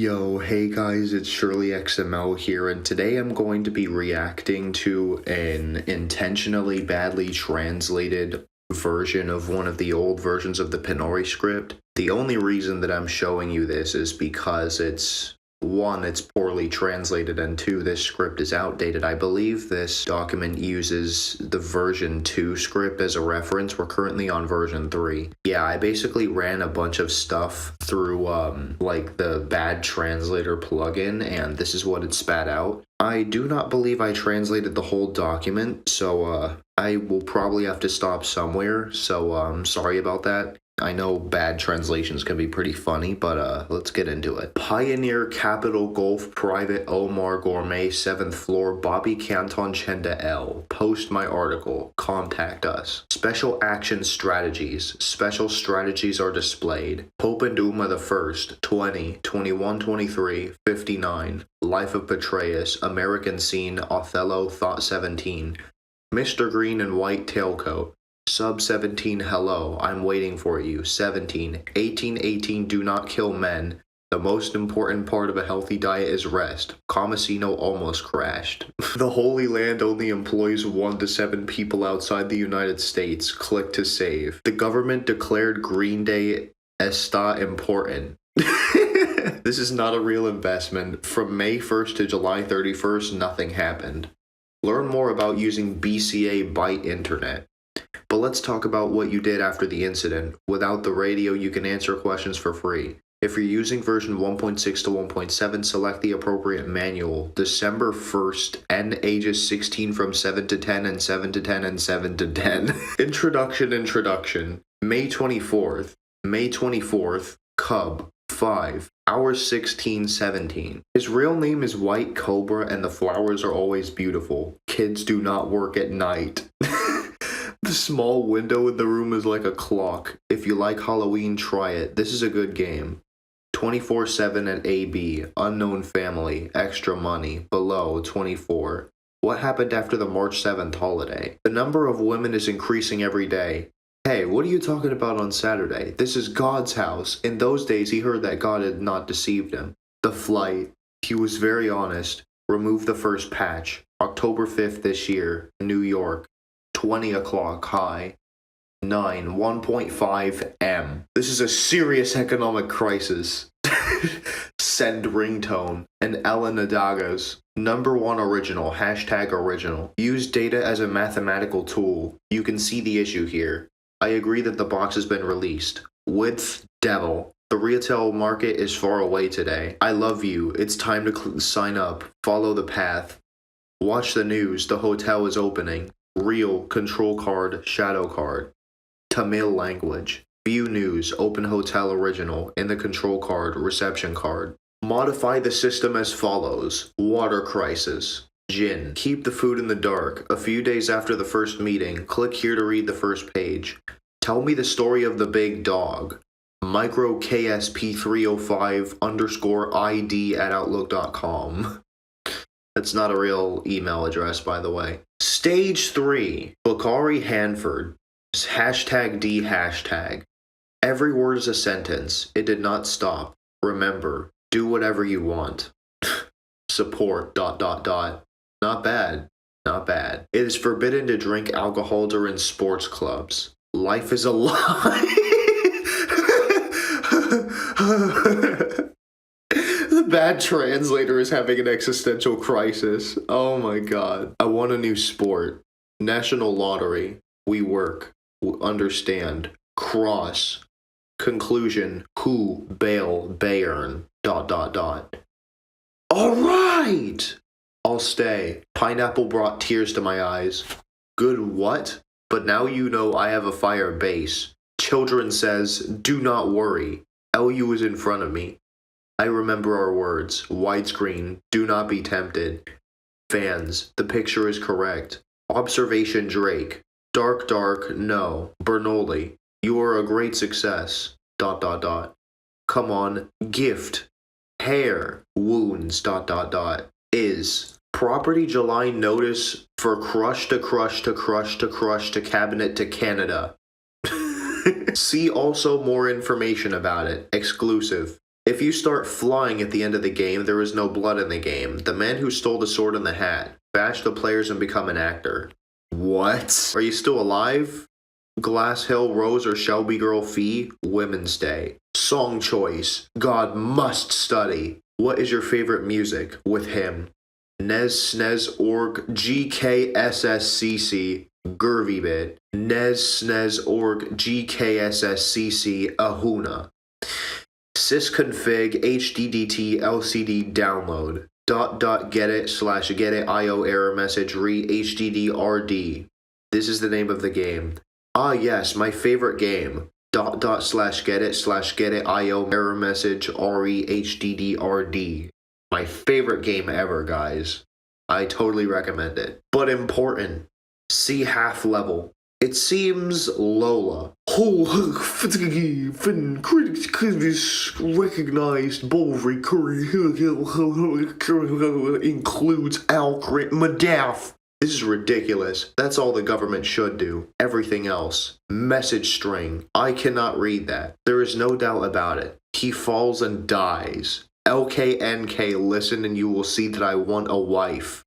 Yo, hey guys, it's Shirley-XML here, and today I'm going to be reacting to an intentionally badly translated version of one of the old versions of the Pinori script. The only reason that I'm showing you this is because one, it's poorly translated, and two, this script is outdated. I believe this document uses the version 2 script as a reference. We're currently on version 3. Yeah, I basically ran a bunch of stuff through, like the bad translator plugin, and this is what it spat out. I do not believe I translated the whole document, so, I will probably have to stop somewhere, so, sorry about that. I know bad translations can be pretty funny, but let's get into it. Pioneer Capital Golf Private Omar Gourmet 7th floor Bobby Canton Chenda L. Post my article. Contact us. Special action strategies. Special strategies are displayed. Pope and Uma the 1st, 20, 21, 23, 59. Life of Petraeus. American Scene. Othello. Thought 17. Mr. Green and White Tailcoat. Sub 17, hello, I'm waiting for you. 17, 18, do not kill men. The most important part of a healthy diet is rest. Comasino almost crashed. The Holy Land only employs 1 to 7 people outside the United States. Click to save. The government declared Green Day está important. This is not a real investment. From May 1st to July 31st, nothing happened. Learn more about using BCA Byte Internet. But let's talk about what you did after the incident. Without the radio, you can answer questions for free. If you're using version 1.6 to 1.7, select the appropriate manual. December 1st, N ages 16 from 7 to 10 and 7 to 10 and 7 to 10. Introduction. May 24th, Cub, 5, hours 16:17. His real name is White Cobra and the flowers are always beautiful. Kids do not work at night. The small window in the room is like a clock. If you like Halloween, try it. This is a good game. 24/7 at AB. Unknown family. Extra money. Below. 24. What happened after the March 7th holiday? The number of women is increasing every day. Hey, what are you talking about on Saturday? This is God's house. In those days, he heard that God had not deceived him. The flight. He was very honest. Remove the first patch. October 5th this year. New York. 20 o'clock high. 9, 1.5 M. This is a serious economic crisis. Send ringtone. And Ellen Adagas. Number 1 original. Hashtag original. Use data as a mathematical tool. You can see the issue here. I agree that the box has been released. Width, devil. The retail market is far away today. I love you. It's time to sign up. Follow the path. Watch the news. The hotel is opening. Real, control card, shadow card. Tamil language. View news, open hotel original. In the control card, reception card. Modify the system as follows. Water crisis. Jinn. Keep the food in the dark. A few days after the first meeting, click here to read the first page. Tell me the story of the big dog. Micro KSP305 _ID at outlook.com. That's not a real email address, by the way. Stage 3. Bakari Hanford. Hashtag D hashtag. Every word is a sentence. It did not stop. Remember, do whatever you want. Support ... Not bad. Not bad. It is forbidden to drink alcohol during sports clubs. Life is a lie. The bad translator is having an existential crisis. Oh my god. I want a new sport. National lottery. We work. Understand. Cross. Conclusion. Who. Bail. Bayern. ... Alright! I'll stay. Pineapple brought tears to my eyes. Good what? But now you know I have a fire base. Children says, do not worry. LU is in front of me. I remember our words. Widescreen. Do not be tempted. Fans. The picture is correct. Observation Drake. Dark, no. Bernoulli. You are a great success. ... Come on. Gift. Hair. Wounds. ... Is. Property July notice for crush to cabinet to Canada. See also more information about it. Exclusive. If you start flying at the end of the game, there is no blood in the game. The man who stole the sword and the hat. Bash the players and become an actor. What? Are you still alive? Glass Hill Rose or Shelby Girl Fee? Women's Day. Song choice. God must study. What is your favorite music? With him. Nez Snez Org GKSSCC Gervy Bit. Nez Snez Org GKSSCC Ahuna. Sysconfig HDDT LCD download. Get it IO error message re HDDRD. This is the name of the game. Ah yes, my favorite game. Get it IO error message re HDDRD. My favorite game ever, guys. I totally recommend it. But important. See half level. It seems Lola. Critics recognized Bovary includes Alcrit Madaf. This is ridiculous. That's all the government should do. Everything else. Message string. I cannot read that. There is no doubt about it. He falls and dies. LKNK, listen and you will see that I want a wife.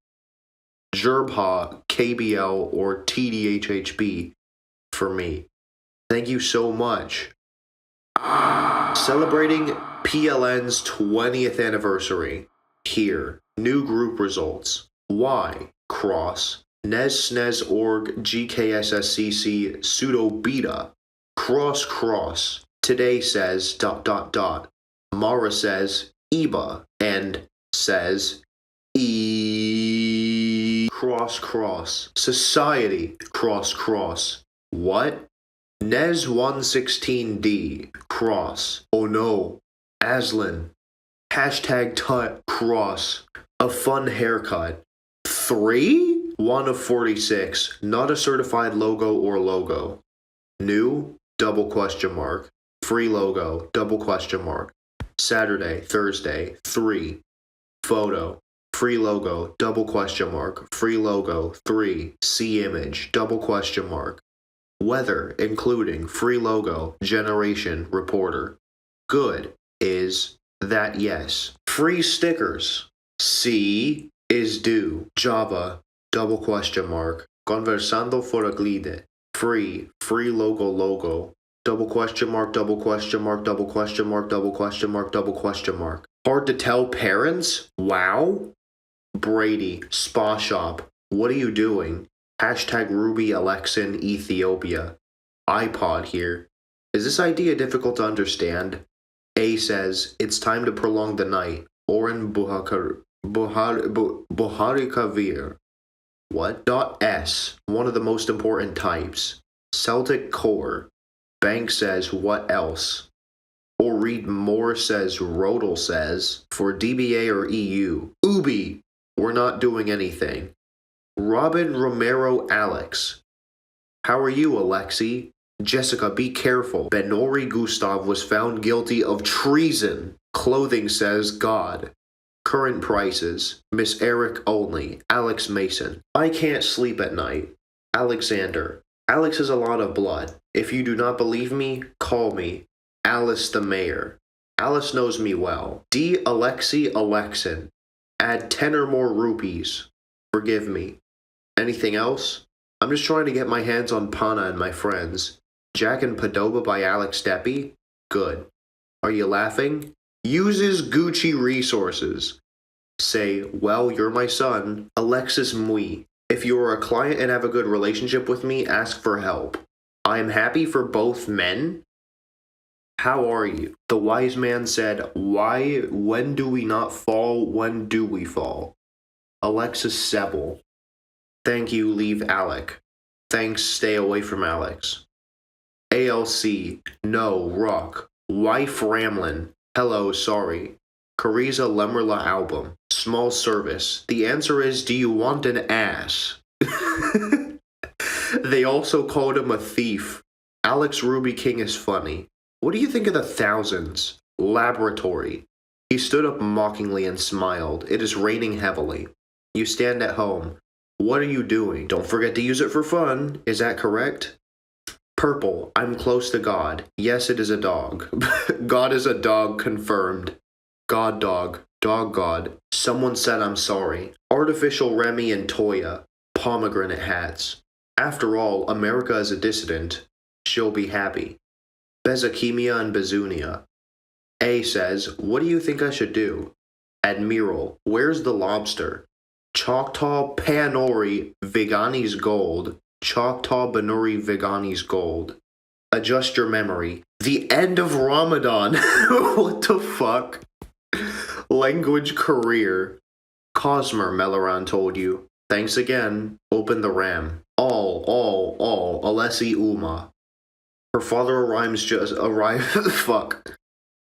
Gerbha, KBL, or TDHHB for me. Thank you so much. Celebrating PLN's 20th anniversary. Here, new group results. Y, cross, Nez Snez Org, GKSSCC, pseudo beta, cross. Today says ... Mara says EBA, and says cross. Society, cross. What? Nez 116D, cross. Oh no. Aslan. Hashtag tut, cross. A fun haircut. 3? 1 of 46. Not a certified logo or logo. New? ? Free logo, ? Saturday, Thursday, 3. Photo. Free logo, ? Free logo, 3. See image, ? Weather, including free logo, generation, reporter. Good is that yes. Free stickers. C is due. Java, ? Conversando foraglide. Free logo. ? Hard to tell parents? Wow. Brady, spa shop. What are you doing? Hashtag Ruby Alexin Ethiopia. iPod here. Is this idea difficult to understand? A says, it's time to prolong the night. Oren Buharikavir. What? .S, one of the most important types. Celtic core. Bank says, what else? Or read more says, Rodel says, for DBA or EU. Ubi, we're not doing anything. Robin Romero Alex. How are you, Alexi? Jessica, be careful. Pinori Gustav was found guilty of treason. Clothing says God. Current prices. Miss Eric only. Alex Mason. I can't sleep at night. Alexander. Alex has a lot of blood. If you do not believe me, call me. Alice the mayor. Alice knows me well. D. Alexi Alexin. Add 10 or more rupees. Forgive me. Anything else? I'm just trying to get my hands on Pana and my friends. Jack and Padoba by Alex Deppy? Good. Are you laughing? Uses Gucci resources. Say, well, you're my son. Alexis Mui. If you are a client and have a good relationship with me, ask for help. I am happy for both men. How are you? The wise man said, when do we not fall, when do we fall? Alexis Sebel. Thank you, leave Alec. Thanks, stay away from Alex. ALC, no, rock. Wife Ramlin, hello, sorry. Cariza Lemmerla album, small service. The answer is, do you want an ass? They also called him a thief. Alex Ruby King is funny. What do you think of the thousands? Laboratory. He stood up mockingly and smiled. It is raining heavily. You stand at home. What are you doing? Don't forget to use it for fun. Is that correct? Purple, I'm close to God. Yes, it is a dog. God is a dog, confirmed. God dog. Dog God. Someone said I'm sorry. Artificial Remy and Toya. Pomegranate hats. After all, America is a dissident. She'll be happy. Bezakemia and Bezunia. A says, what do you think I should do? Admiral, where's the lobster? Choctaw Pinori Vegani's gold. Choctaw Pinori Vegani's gold. Adjust your memory. The end of Ramadan. What the fuck? Language career. Cosmer, Meleran told you. Thanks again. Open the RAM. All. Alessi Uma. Her father fuck.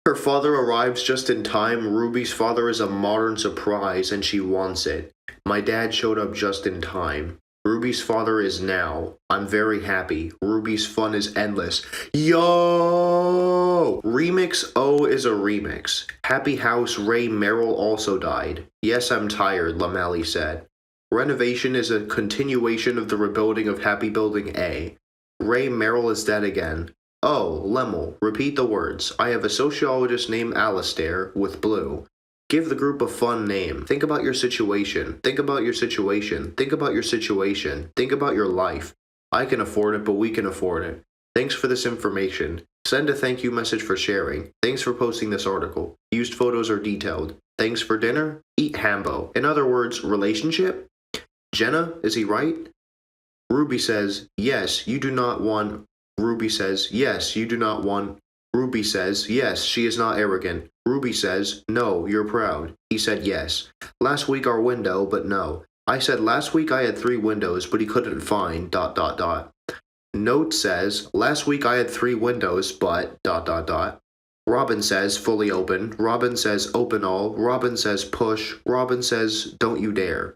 Her father arrives just in time. Ruby's father is a modern surprise and she wants it. My dad showed up just in time. Ruby's father is now. I'm very happy. Ruby's fun is endless. Yo! Remix O is a remix. Happy House Ray Merrill also died. Yes, I'm tired, Lamali said. Renovation is a continuation of the rebuilding of Happy Building A. Ray Merrill is dead again. Oh, Lemel, repeat the words. I have a sociologist named Alistair, with blue. Give the group a fun name. Think about your situation. Think about your situation. Think about your situation. Think about your life. I can afford it, but we can afford it. Thanks for this information. Send a thank you message for sharing. Thanks for posting this article. Used photos are detailed. Thanks for dinner. Eat Hambo. In other words, relationship? Jenna, is he right? Ruby says, yes, you do not want... Ruby says, yes, you do not want... Ruby says, yes, she is not arrogant. Ruby says, no, you're proud. He said yes. Last week our window, but no. I said last week I had 3 windows, but he couldn't find... Note says, last week I had 3 windows, but... Robin says, fully open. Robin says, open all. Robin says, push. Robin says, don't you dare.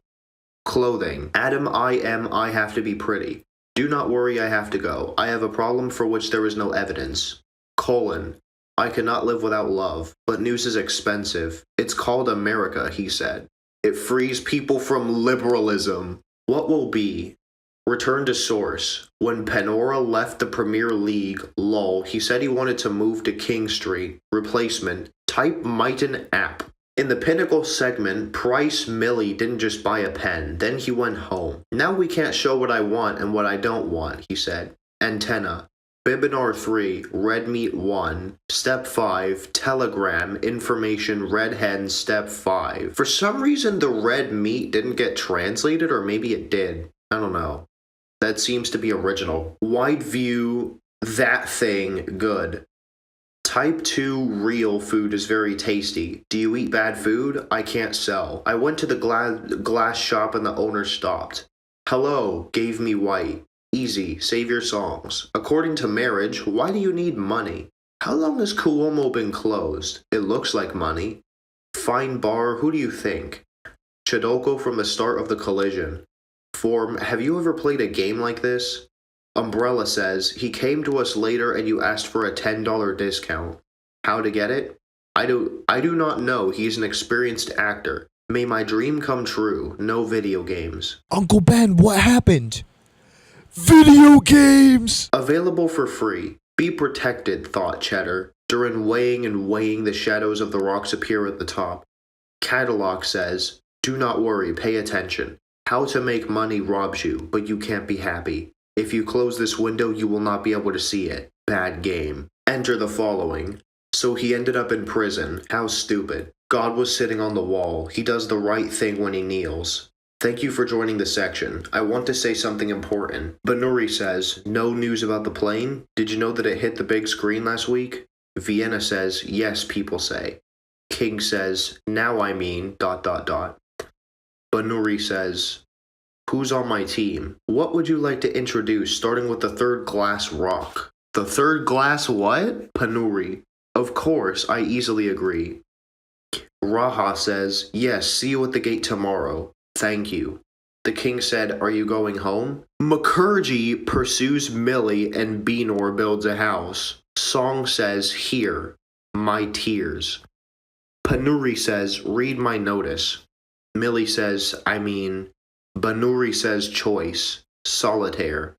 Clothing. Adam, I have to be pretty. Do not worry, I have to go. I have a problem for which there is no evidence. Colon. I cannot live without love, but news is expensive. It's called America, he said. It frees people from liberalism. What will be? Return to source. When Pinori left the Premier League, lol, he said he wanted to move to King Street. Replacement. Type Mighton app. In the Pinnacle segment, Price Millie didn't just buy a pen, then he went home. Now we can't show what I want and what I don't want, he said. Antenna. Bibinar 3, Red Meat 1, Step 5, Telegram, Information, Red Hen, Step 5. For some reason the red meat didn't get translated, or maybe it did. I don't know. That seems to be original. Wide view, that thing, good. Type 2 real food is very tasty. Do you eat bad food? I can't sell. I went to the glass shop and the owner stopped. Hello, gave me white. Easy, save your songs. According to marriage, why do you need money? How long has Cuomo been closed? It looks like money. Fine bar, who do you think? Chidoko from the start of the collision. Form, have you ever played a game like this? Umbrella says, he came to us later and you asked for a $10 discount. How to get it? I do not know. He's an experienced actor. May my dream come true. No video games. Uncle Ben, what happened? Video games! Available for free. Be protected, thought Cheddar. During weighing the shadows of the rocks appear at the top. Catalog says, do not worry, pay attention. How to make money robs you, but you can't be happy. If you close this window, you will not be able to see it. Bad game. Enter the following. So he ended up in prison. How stupid. God was sitting on the wall. He does the right thing when he kneels. Thank you for joining the section. I want to say something important. Pinori says, no news about the plane? Did you know that it hit the big screen last week? Vienna says, yes, people say. King says, now I mean... Pinori says, who's on my team? What would you like to introduce, starting with the third glass rock? The third glass what? Pinori. Of course, I easily agree. Raha says, yes, see you at the gate tomorrow. Thank you. The king said, are you going home? Mukherjee pursues Millie and Benor builds a house. Song says, here, my tears. Pinori says, read my notice. Millie says, Pinori says choice, solitaire.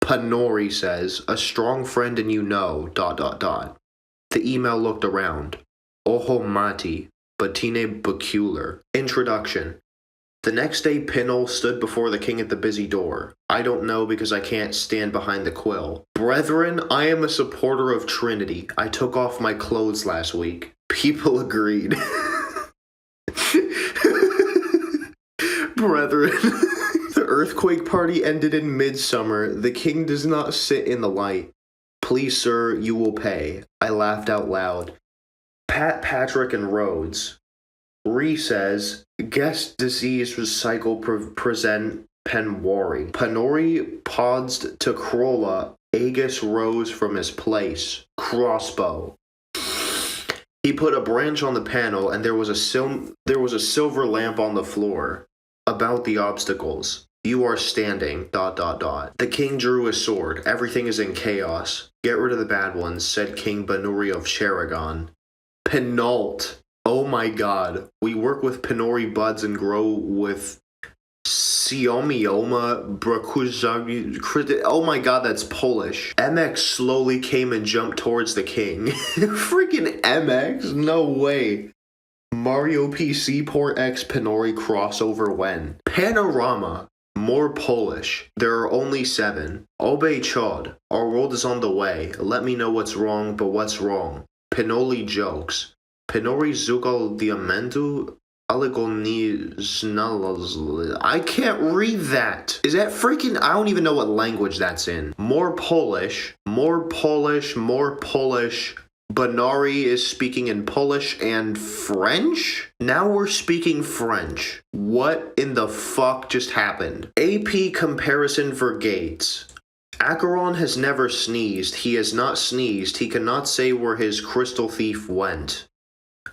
Pinori says, a strong friend and you know, ... The email looked around. Oho mati, batine peculiar. Introduction. The next day, Pinol stood before the king at the busy door. I don't know because I can't stand behind the quill. Brethren, I am a supporter of Trinity. I took off my clothes last week. People agreed. Brethren, the earthquake party ended in midsummer. The king does not sit in the light. Please, sir, you will pay. I laughed out loud. Pat, Patrick, and Rhodes. Ree says, guest disease was cycle present Penwari. Pinori paused to Corolla. Agus rose from his place. Crossbow. He put a branch on the panel, and there was a silver lamp on the floor. About the obstacles. You are standing, ... The king drew his sword. Everything is in chaos. Get rid of the bad ones, said King Pinori of Sharagon. Penalt. Oh my god. We work with Pinori buds and grow with Siomioma Brakuzagi. Oh my god, that's Polish. MX slowly came and jumped towards the king. Freaking MX? No way. Mario PC Port X Pinori crossover when? Panorama. More Polish. There are only 7. Obey Chod. Our world is on the way. Let me know what's wrong, but what's wrong? Pinoli jokes. Pinori Zugal Diamentu Aligoni. I can't read that. Is that freaking... I don't even know what language that's in. More Polish. More Polish. More Polish. Pinori is speaking in Polish and French? Now we're speaking French. What in the fuck just happened? AP comparison for Gates. Acheron has never sneezed. He has not sneezed. He cannot say where his crystal thief went.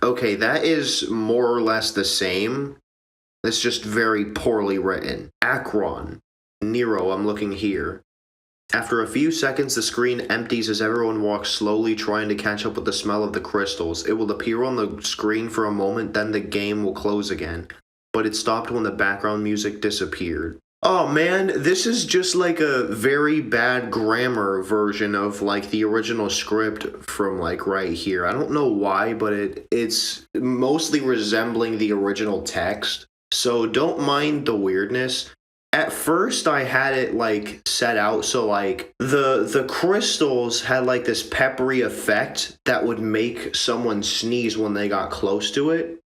Okay, that is more or less the same. It's just very poorly written. Acheron. Nero, I'm looking here. After a few seconds, the screen empties as everyone walks slowly, trying to catch up with the smell of the crystals. It will appear on the screen for a moment, then the game will close again. But it stopped when the background music disappeared. Oh man, this is just like a very bad grammar version of like the original script from like right here. I don't know why, but it's mostly resembling the original text. So don't mind the weirdness. At first I had it like set out so like the crystals had like this peppery effect that would make someone sneeze when they got close to it.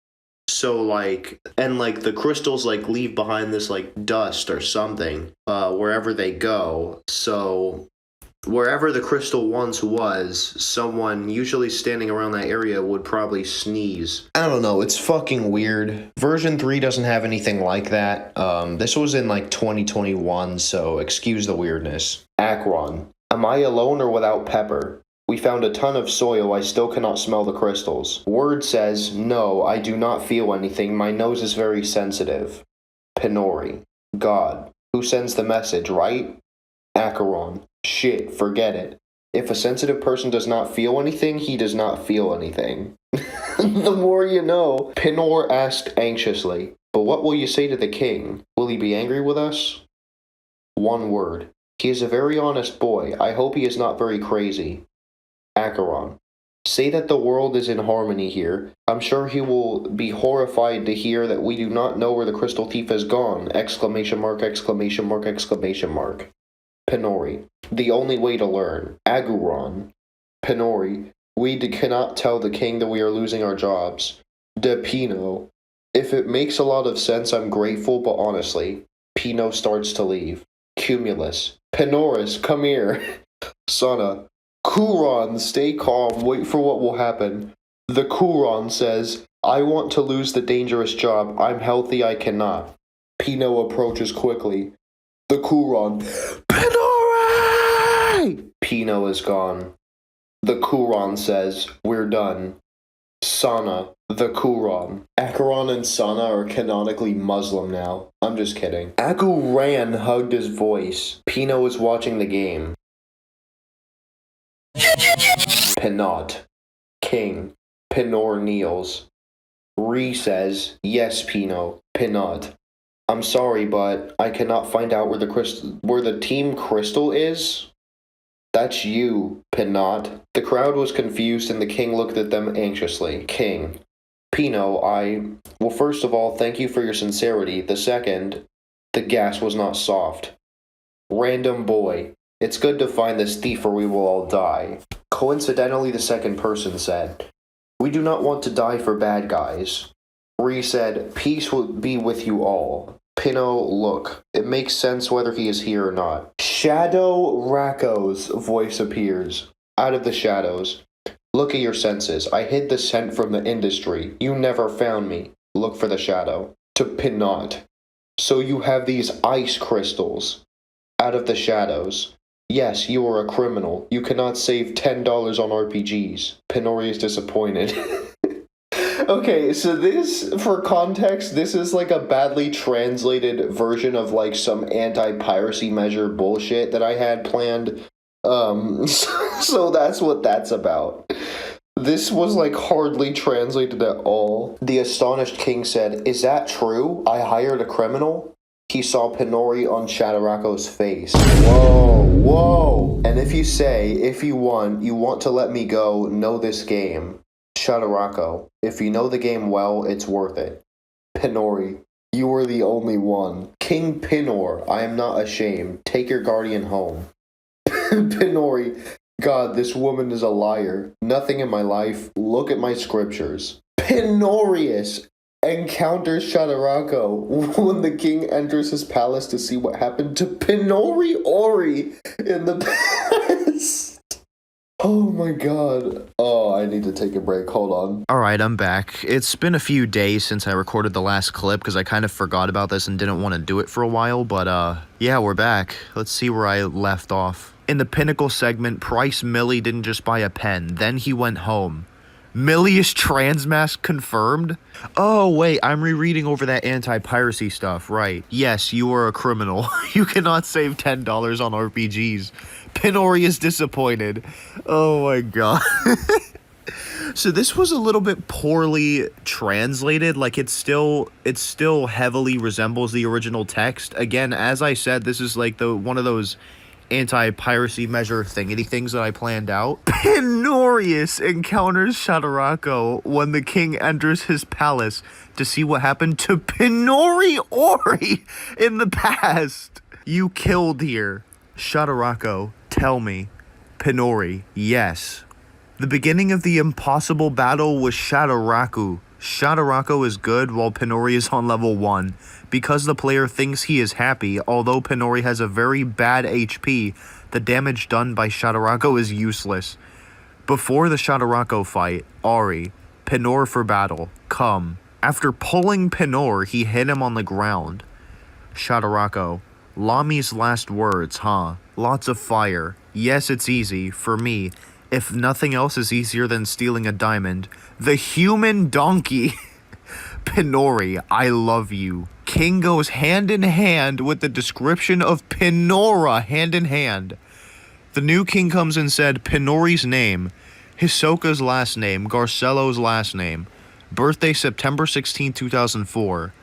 So like, and like the crystals like leave behind this like dust or something wherever they go. So wherever the crystal once was, someone usually standing around that area would probably sneeze. I don't know, it's fucking weird. Version 3 doesn't have anything like that. This was in like 2021, so excuse the weirdness. Acheron. Am I alone or without pepper? We found a ton of soil. I still cannot smell the crystals. Word says, no, I do not feel anything. My nose is very sensitive. Pinori. God. Who sends the message, right? Acheron. Shit, forget it. If a sensitive person does not feel anything, he does not feel anything. The more you know. Pinor asked anxiously, but what will you say to the king? Will he be angry with us? One word. He is a very honest boy. I hope he is not very crazy. Acheron. Say that the world is in harmony here. I'm sure he will be horrified to hear that we do not know where the crystal thief has gone! Exclamation mark, exclamation mark, exclamation mark. Pinori. The only way to learn. Aguron. Pinori. We cannot tell the king that we are losing our jobs. De Pino. If it makes a lot of sense, I'm grateful, but honestly. Pino starts to leave. Cumulus. Pinoris, come here. Sana. Kuron, stay calm, wait for what will happen. The Kuron says, I want to lose the dangerous job. I'm healthy, I cannot. Pino approaches quickly. The Kuron. Pinori! Pino is gone. The Kuron says, we're done. Sana, the Kuron. Acheron and Sana are canonically Muslim now. I'm just kidding. Akuran hugged his voice. Pino is watching the game. Pinot. King. Pinor kneels. Ree says, yes, Pino. Pinot. I'm sorry, but I cannot find out where the team crystal is. That's you, Pinot. The crowd was confused and the king looked at them anxiously. King. Well, first of all, thank you for your sincerity. The second, the gas was not soft. Random boy. It's good to find this thief or we will all die. Coincidentally, the second person said, we do not want to die for bad guys. Ree said, peace will be with you all. Pinot, look. It makes sense whether he is here or not. Shadow Racco's voice appears out of the shadows. Look at your senses. I hid the scent from the industry. You never found me. Look for the shadow. To Pinot. So you have these ice crystals. Out of the shadows. Yes, you are a criminal. You cannot save $10 on RPGs. Pinori is disappointed. Okay, so this, for context, this is like a badly translated version of like some anti-piracy measure bullshit that I had planned. So that's what that's about. This was like hardly translated at all. The astonished king said, is that true? I hired a criminal? He saw Pinori on Shadowrocco's face. Whoa. And if you want to let me go, know this game. Shadowrocco, if you know the game well, it's worth it. Pinori, you are the only one. King Pinor, I am not ashamed. Take your guardian home. Pinori, God, this woman is a liar. Nothing in my life. Look at my scriptures. Pinorius encounters Shadowrocco when the king enters his palace to see what happened to Pinori Ori in the past. Oh my god. Oh, I need to take a break. Hold on. Alright, I'm back. It's been a few days since I recorded the last clip because I kind of forgot about this and didn't want to do it for a while, but yeah, we're back. Let's see where I left off. In the Pinnacle segment, Price Millie didn't just buy a pen, then he went home. Millie is transmask confirmed? Oh, wait, I'm rereading over that anti-piracy stuff, right. Yes, you are a criminal. You cannot save $10 on RPGs. Pinori is disappointed. Oh my god. So this was a little bit poorly translated, like it still heavily resembles the original text. Again, as I said, this is like one of those anti-piracy measure thingity things that I planned out. Pinorius encounters Shadowrocco when the king enters his palace to see what happened to Pinori Ori in the past. You killed here. Shadowrocco, tell me. Pinori, yes. The beginning of the impossible battle was Shadowrocco. Shadowrocco is good while Pinori is on level 1. Because the player thinks he is happy, although Pinori has a very bad HP, the damage done by Shadowrocco is useless. Before the Shadowrocco fight, Ari, Pinor for battle, come. After pulling Pinor, he hit him on the ground. Shadowrocco, Lami's last words, huh? Lots of fire. Yes, it's easy, for me. If nothing else is easier than stealing a diamond. The human donkey. Pinori, I love you. King goes hand in hand with the description of Pinora hand in hand. The new king comes and said Pinori's name, Hisoka's last name, Garcello's last name. Birthday September 16, 2004.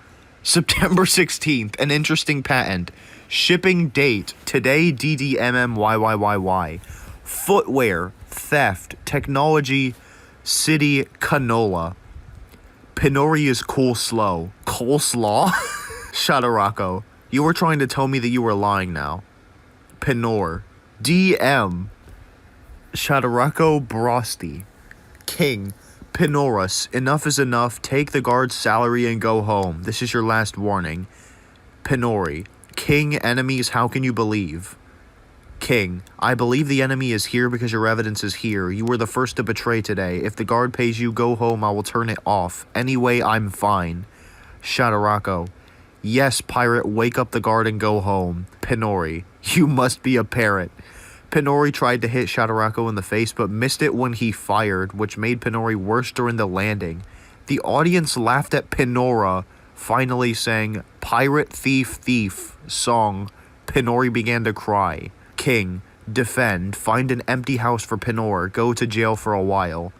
September 16th, an interesting patent. Shipping date, today DDMMYYYY. Footwear, theft, technology, city, canola. Pinori is cool slow. Coleslaw? Shadowrocco, you were trying to tell me that you were lying now. Pinor. DM. Shadowrocco Brosti. King. Pinorus, enough is enough. Take the guard's salary and go home. This is your last warning. Pinori. King, enemies, how can you believe? King, I believe the enemy is here because your evidence is here. You were the first to betray today. If the guard pays you, go home. I will turn it off. Anyway, I'm fine. Shadowrocco, yes, pirate, wake up the guard and go home. Pinori, you must be a parrot. Pinori tried to hit Shadowrocco in the face, but missed it when he fired, which made Pinori worse during the landing. The audience laughed at Pinora, finally sang, Pirate, Thief, Thief, song. Pinori began to cry. King, defend, find an empty house for Pinor, go to jail for a while.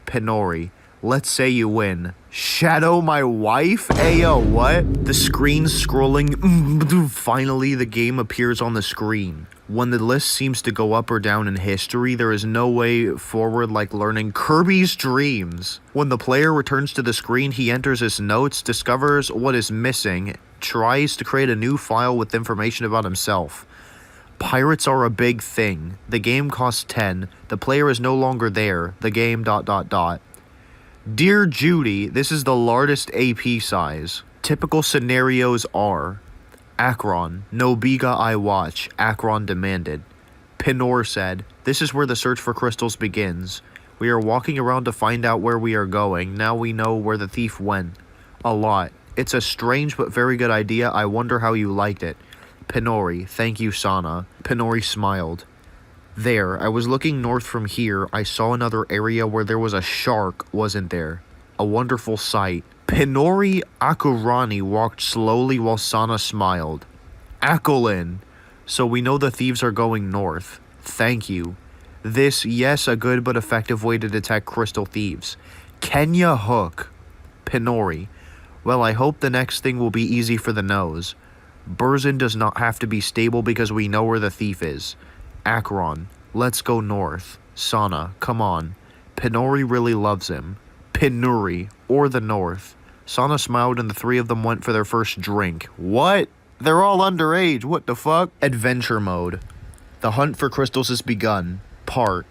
Pinori, Let's say you win. Shadow my wife? Ayo, what? The screen's scrolling. Finally, the game appears on the screen. When the list seems to go up or down in history, there is no way forward like learning Kirby's Dreams. When the player returns to the screen, he enters his notes, discovers what is missing, tries to create a new file with information about himself. Pirates are a big thing. The game costs 10. The player is no longer there. The game ... Dear Judy, this is the largest AP size. Typical scenarios are: Akron, no biga I watch, Akron demanded. Pinor said, this is where the search for crystals begins. We are walking around to find out where we are going. Now we know where the thief went. A lot. It's a strange but very good idea. I wonder how you liked it. Pinori, thank you, Sana. Pinori smiled. There, I was looking north from here. I saw another area where there was a shark, wasn't there? A wonderful sight. Pinori Akurani walked slowly while Sana smiled. Akolin. So we know the thieves are going north. Thank you. This, yes, a good but effective way to detect crystal thieves. Kenya Hook. Pinori. Well, I hope the next thing will be easy for the nose. Burzin does not have to be stable because we know where the thief is. Akron, let's go north. Sana, come on. Pinori really loves him. Pinuri, or the north. Sana smiled and the three of them went for their first drink. What? They're all underage, what the fuck? Adventure mode. The hunt for crystals has begun. Part.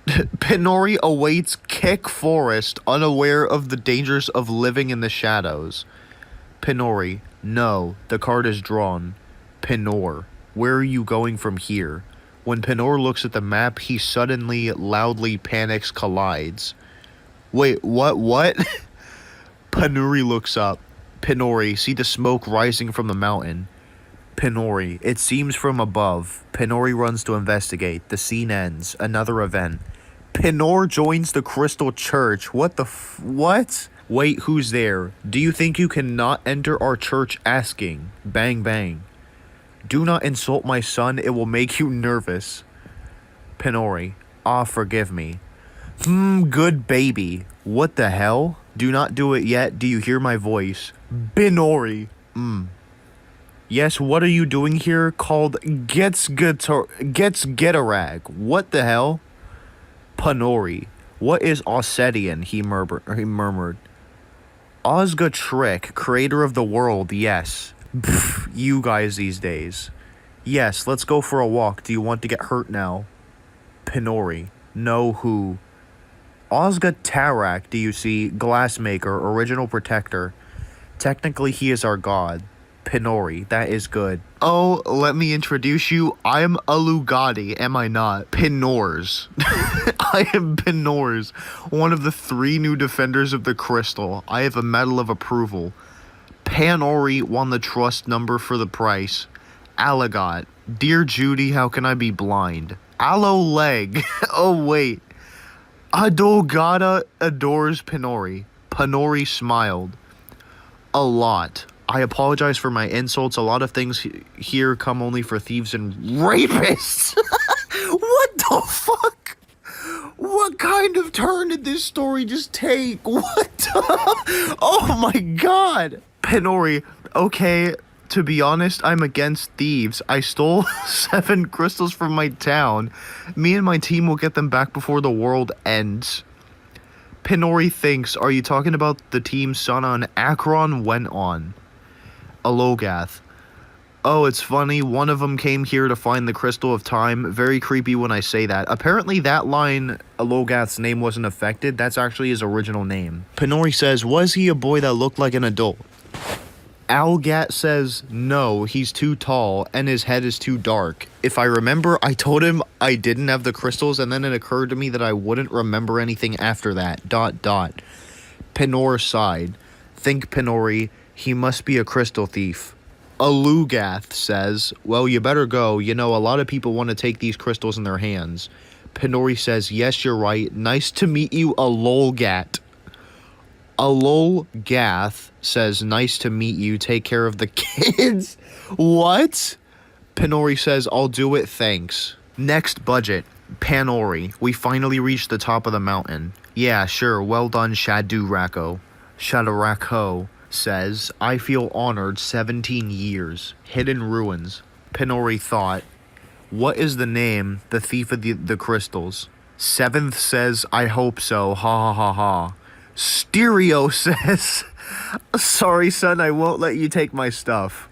Pinori awaits Kick Forest, unaware of the dangers of living in the shadows. Pinori, no, the card is drawn. Pinor, where are you going from here? When Pinor looks at the map, he suddenly, loudly panics, collides. Wait, what? Pinori looks up. Pinori, see the smoke rising from the mountain. Pinori, it seems from above. Pinori runs to investigate. The scene ends. Another event. Pinor joins the Crystal Church. What? Wait, who's there? Do you think you cannot enter our church asking? Bang, bang. Do not insult my son, it will make you nervous. Pinori, forgive me. Good baby. What the hell? Do not do it yet, do you hear my voice? Pinori. Yes, what are you doing here? Called Gets Getarag. What the hell? Pinori. What is Ossetian? He murmured. Ozga Trick, creator of the world, yes. Pfft, you guys these days. Yes, let's go for a walk. Do you want to get hurt now? Pinori. No, who? Ozga Tarak, do you see? Glassmaker, original protector. Technically, he is our god. Pinori, that is good. Oh, let me introduce you. I'm a Lugatti, am I not? Pinors. I am Pinors, one of the 3 new defenders of the crystal. I have a medal of approval. Pinori won the trust number for the price. Alagot. Dear Judy, how can I be blind? Aloe leg. Oh, wait. Adolgata adores Pinori. Pinori smiled. A lot. I apologize for my insults. A lot of things here come only for thieves and rapists. What the fuck? What kind of turn did this story just take? What the? Oh my god. Pinori, okay, to be honest, I'm against thieves. I stole 7 crystals from my town. Me and my team will get them back before the world ends. Pinori thinks, are you talking about the team Sana and Akron went on? Alogath. Oh, it's funny, one of them came here to find the Crystal of Time. Very creepy when I say that. Apparently that line, Alogath's name wasn't affected. That's actually his original name. Pinori says, was he a boy that looked like an adult? Algat says, no, he's too tall, and his head is too dark. If I remember, I told him I didn't have the crystals, and then it occurred to me that I wouldn't remember anything after that. ... Pinor sighed. Think, Pinori, he must be a crystal thief. Alugath says, well, you better go. You know, a lot of people want to take these crystals in their hands. Pinori says, yes, you're right. Nice to meet you, Alolgat. Alolgath says, nice to meet you. Take care of the kids. What? Pinori says, I'll do it, thanks. Next budget. Pinori, we finally reached the top of the mountain. Yeah, sure, well done, Shadurako. Shadurako says, I feel honored. 17 years. Hidden ruins. Pinori thought, what is the name? The thief of the crystals. Seventh says, I hope so. Ha ha ha ha. Stereo says, sorry son, I won't let you take my stuff.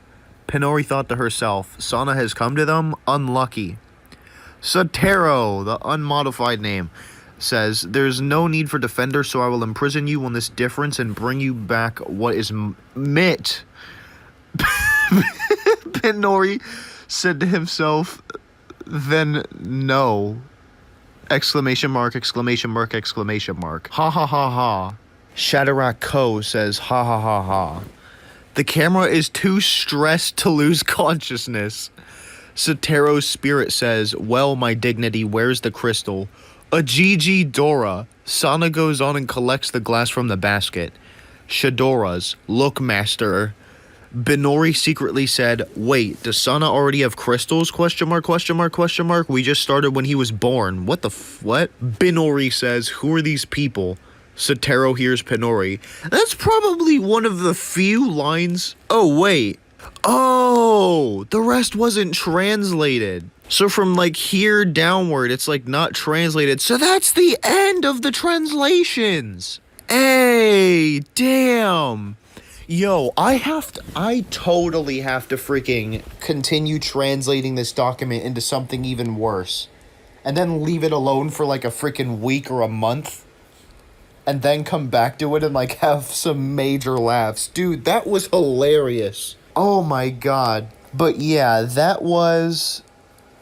Pinori thought to herself, Sana has come to them? Unlucky. Sotero, the unmodified name, says, there's no need for defender, so I will imprison you on this difference and bring you back what is Mitt. Pinori said to himself, then no. Exclamation mark, exclamation mark, exclamation mark. Ha ha ha ha. Shadorak Ko says, ha ha ha ha. The camera is too stressed to lose consciousness. Sotero's spirit says, well, my dignity, where's the crystal? A GG Dora. Sana goes on and collects the glass from the basket. Shadora's, look, master. Pinori secretly said, wait, does Sana already have crystals? Question mark, question mark, question mark. We just started when he was born. What the what? Pinori says, who are these people? Sotero hears Pinori. That's probably one of the few lines. Oh, wait. Oh, the rest wasn't translated. So from like here downward, it's like not translated. So that's the end of the translations. Hey, damn. Yo, I totally have to freaking continue translating this document into something even worse. And then leave it alone for like a freaking week or a month. And then come back to it and like have some major laughs. Dude, that was hilarious. Oh my god. But yeah, that was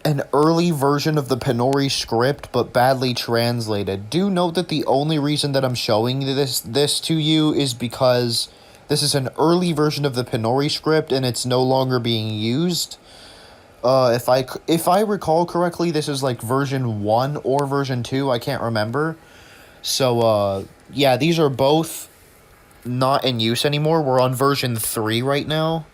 an early version of the Pinori script, but badly translated. Do note that the only reason that I'm showing this to you is because this is an early version of the Pinori script and it's no longer being used. If I recall correctly, this is like version 1 or version 2, I can't remember. So, yeah, these are both not in use anymore. We're on version 3 right now.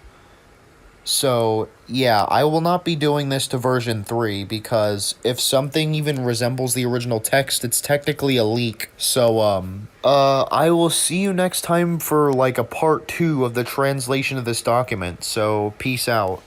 So, yeah, I will not be doing this to version 3 because if something even resembles the original text, it's technically a leak. So, I will see you next time for, like, a part 2 of the translation of this document. So, peace out.